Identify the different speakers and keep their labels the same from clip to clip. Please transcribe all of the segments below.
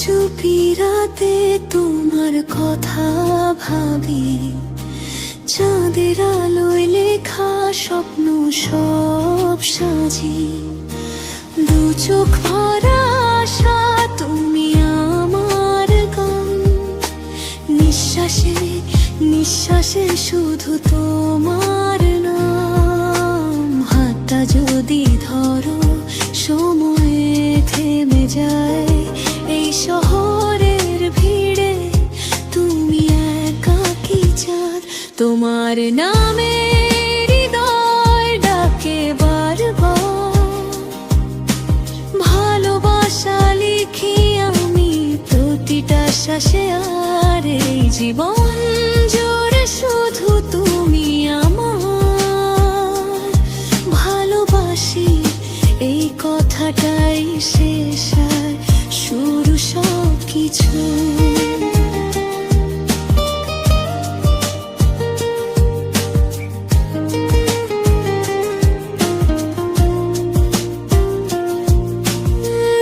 Speaker 1: চুপি রাতে তোমার কথা ভাবি, চাঁদের আলোয় লেখা স্বপ্ন সব সাজি। দু চোখ ভরা আশা, তুমি আমার গান। নিঃশ্বাসে নিঃশ্বাসে শুধু তোমার নাম। হাতটা যদি ধরো সময়ে থেমে যায়, এই শহরের ভিড়ে তুমি একাকী চাঁদ। তোমার নামে হৃদয় ডাকে বারবার, ভালোবাসা লিখি আমি প্রতিটা শ্বাসে। আর এই জীবন জুড়ে শুধু তুমি আমার। ভালোবাসি এই কথাটাই শেষ আর শুরু সব কিছু।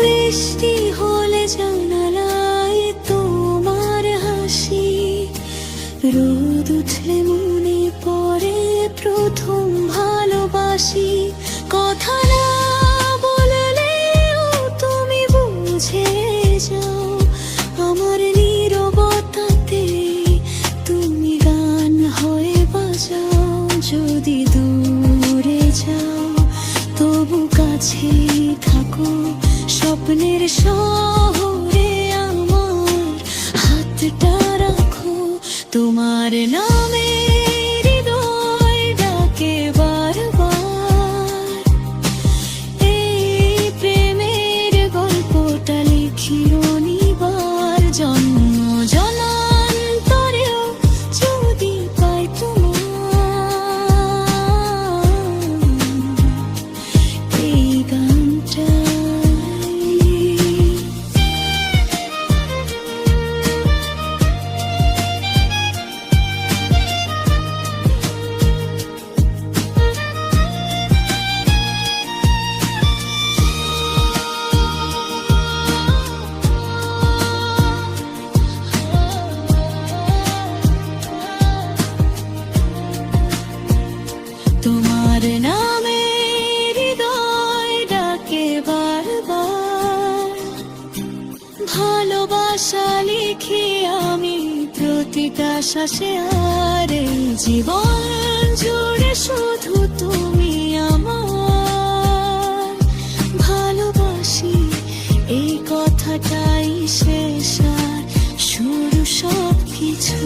Speaker 1: বৃষ্টি হলে জানালায় তোমার হাসি, রোদ উঠলে মনে পড়ে প্রথম ভালোবাসি। কথা না বললেও তুমি বুঝে যাও, আমার নীরবতাতে তুমি গান হয়ে বাজাও। যদি দূরে যাও তবু কাছেই থাকো, স্বপ্নের শহরে আমার হাতটা রাখো। তোমার নামে হৃদয় ডাকে বারবার, এই প্রেমের গল্পটা লিখি অনিবার। জন্ম জন্মান্তরেও যদি পাই তোমার এই গানটা। তোমার নামে হৃদয় ডাকে বারবার, ভালোবাসা লিখি আমি প্রতিটা শ্বাসে। আর এই জীবন জুড়ে শুধু তুমি আমার। ভালোবাসি এই কথাটাই শেষ আর শুরু সব কিছু।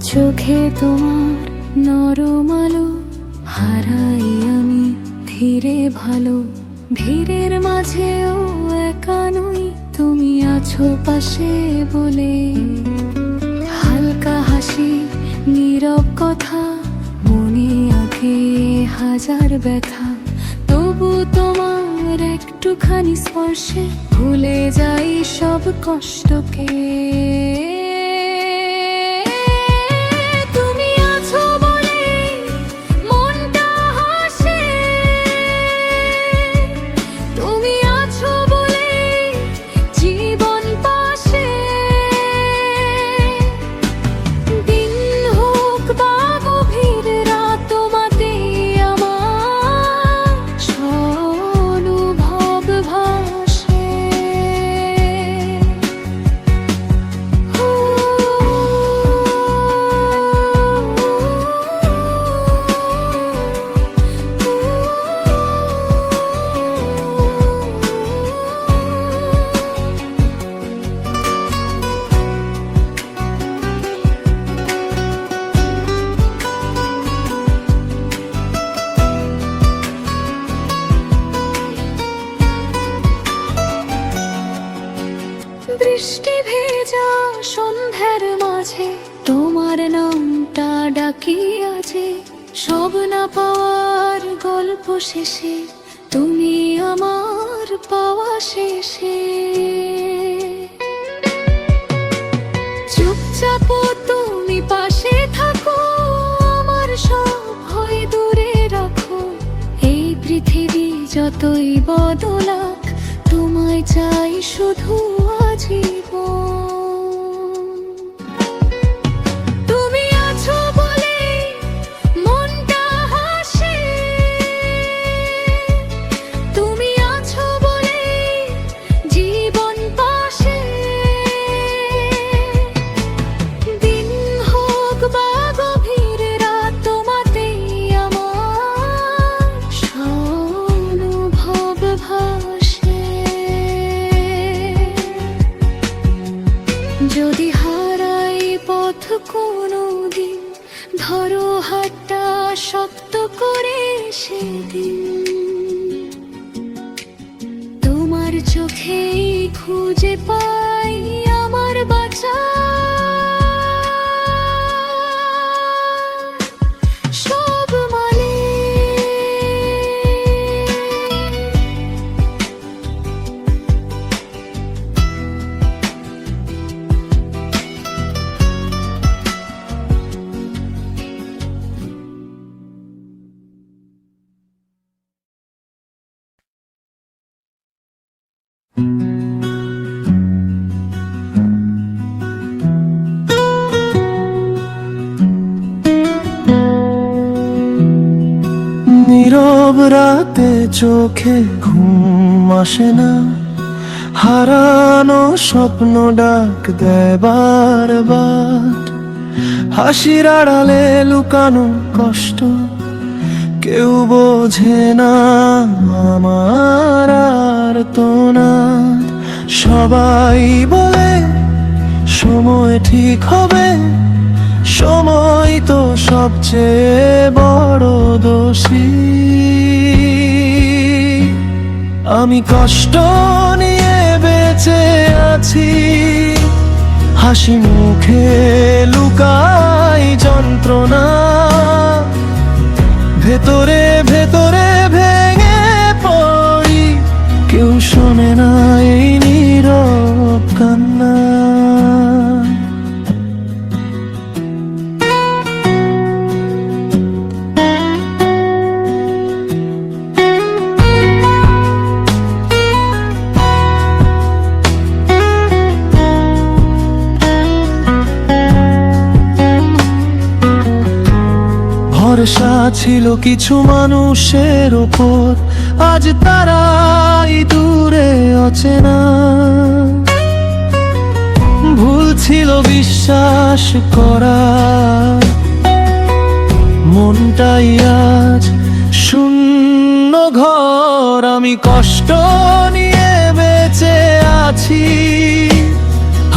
Speaker 1: চোখে তোমার নরম আলো, হারাই আমি ধীরে ভালো। ভিড়ের মাঝেও একা নই, তুমি আছো পাশে বলে। হালকা হাসি, নীরব কথা, মনে আগে হাজার ব্যথা। তবু তোমার একটুখানি স্পর্শে ভুলে যাই সব কষ্টকে। বৃষ্টি ভেজা সন্ধ্যার মাঝে তোমার নামটা ডাকি আছে। সব না পাওয়ার গল্প শেষে তুমি আমার পাওয়া শেষে। চুপচাপ তুমি পাশে থাকো, আমার সব ভয় দূরে রাখো। এই পৃথিবী যতই বদলাক, তোমায় চাই শুধু আজীবন। তুমি আছো বলে মনটা হাসে, তুমি আছো বলে জীবন পাশে। দিন হোক বা গভীর রাত, তোমাতেই আমার অনুভব ভাসে। যদি হারাই পথ কোনো দিন, ধরো হাতটা শক্ত করে সেদিন। তোমার চোখেই খুঁজে পাই আমার বাঁচা সব মানে।
Speaker 2: নীরব রাতে চোখে ঘুম আসে না, হারানো স্বপ্ন ডাক দেয় বারবার। হাসির আড়ালে লুকানো কষ্ট কেউ বোঝে না আমার আর্তনাদ। সবাই বলে সময় ঠিক হবে, সময় তো সবচেয়ে বড় দোষী। আমি কষ্ট নিয়ে বেঁচে আছি, হাসি মুখে লুকাই যন্ত্রণা। ভেতরে ভেতরে ভেঙে পড়ি, কেউ শোনে না এই নীরব কান্না। ভরসা ছিল কিছু মানুষের ওপর, আজ তারাই দূরে অচেনা। ভুল ছিল বিশ্বাস করা, মনটাই আজ শূন্য ঘর। আমি কষ্ট নিয়ে বেঁচে আছি,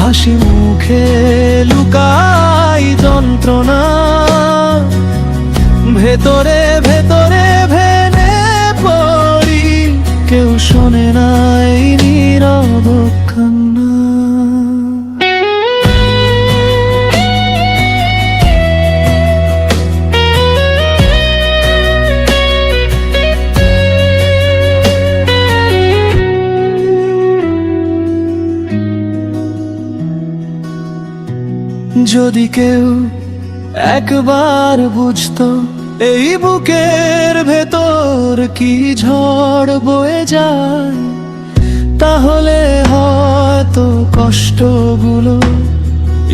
Speaker 2: হাসি মুখে লুকাই যন্ত্রণা। ভেতরে ভেতরে ভেঙে পড়ি, কেউ শোনে না এই নীরব কান্না। যদি কেউ একবার বুঝতো এই বুকের ভেতর কি ঝড় বয়ে যায়, তাহলে হয়তো কষ্টগুলো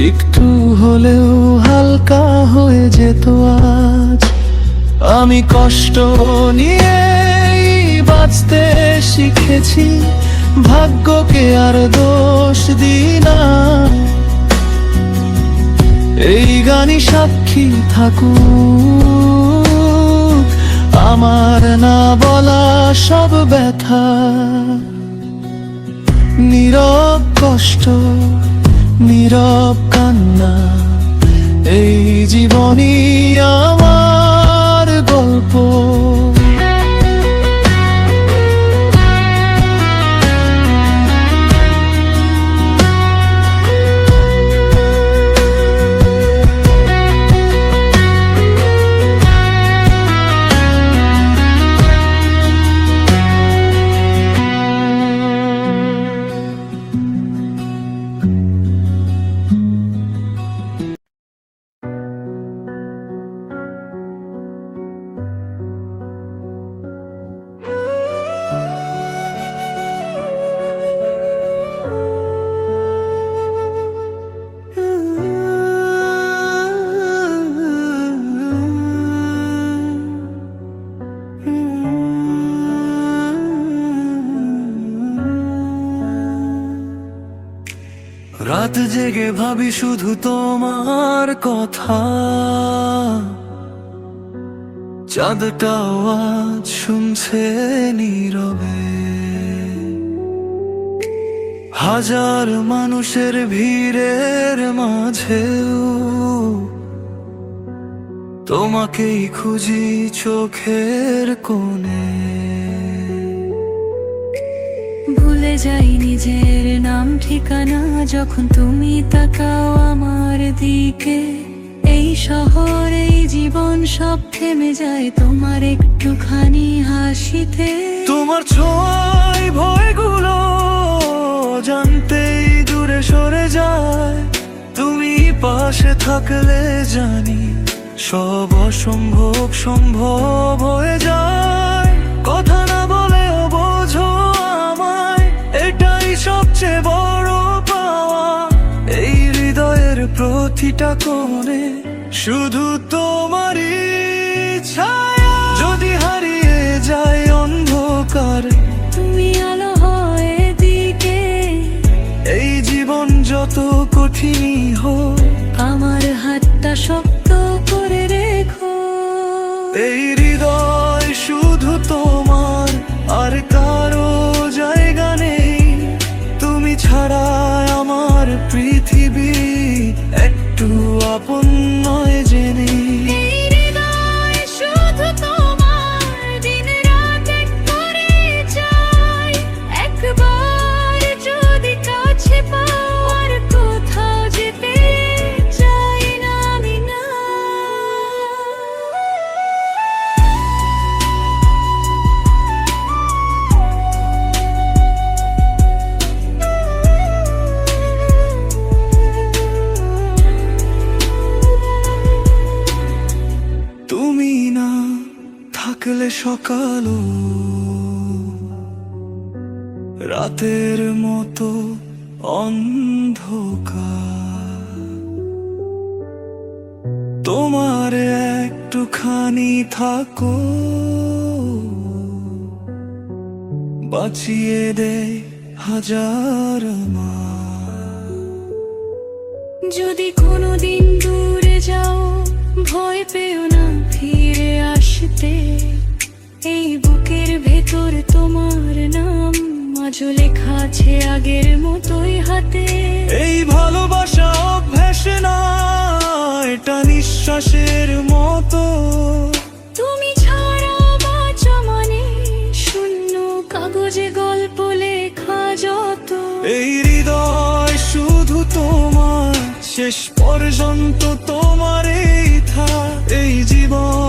Speaker 2: একটু হলেও হালকা হয়ে যেত আজ। আমি কষ্ট নিয়ে বাঁচতে শিখেছি, ভাগ্যকে আর দোষ দিই না। এই গানই সাক্ষী থাকুক আমার না বলা সব ব্যথা। নীরব কষ্ট, নীরব কান্না, এই জীবনই আমার গল্প। রাত জেগে ভাবি শুধু তোমার কথা, চাঁদটাও আজ শুনছে নীরবে। হাজার মানুষের ভিড়ের মাঝেও তোমাকেই খুঁজি চোখের কোণে।
Speaker 1: ভুলে যাই নিজের নাম ঠিকানা যখন তুমি তাকাও আমার দিকে। এই শহর এই জীবন সব থেমে যায় তোমার একটুখানি হাসিতে।
Speaker 2: তোমার ছোঁয়ায় ভয়গুলো জানতেই দূরে সরে যায়। তুমি পাশে থাকলে জানি সব অসম্ভব সম্ভব হয়ে যায়। কথা না বলেও বোঝো আমায়, এটাই সবচেয়ে বড় পাওয়া। এই হৃদয়ের প্রতিটা কোণে শুধু তোমারই ছায়া। যদি হারিয়ে যায় অন্ধকার,
Speaker 1: তুমি আলো হয় এদিকে।
Speaker 2: এই জীবন যত কঠিনই হোক,
Speaker 1: আমার হাতটা শক্ত করে রেখো।
Speaker 2: এই হৃদয় শুধু তোমার, আর কারো জায়গা নেই। তুমি ছাড়া আমার পৃথিবী একটু আপন নয় জেনে।
Speaker 1: এই হৃদয় শুধু তোমার, দিন রাত এক করে যাই। একবার যদি কাছে পাও, আর কোথাও যেতে চাই না আমি না।
Speaker 2: তুমি না থাকলে সকালও রাতের মতো অন্ধকার। তোমার একটুখানি থাকো, বাঁচিয়ে দে হাজার আমার।
Speaker 1: যদি কোনোদিন দূরে যাও, ভয় পেও না ফিরে আসতে। এই বুকের ভেতর তোমার নাম আজও লেখা আছে আগের মতোই হাতে।
Speaker 2: এই ভালোবাসা অভ্যাস না, এটা নিঃশ্বাসের মতো।
Speaker 1: তুমি ছাড়া বাঁচা মানে শূন্য কাগজে গল্প লেখা যত।
Speaker 2: এই হৃদয় শুধু তোমার, শেষ পর্যন্ত তোমার এই থা। এই জীবন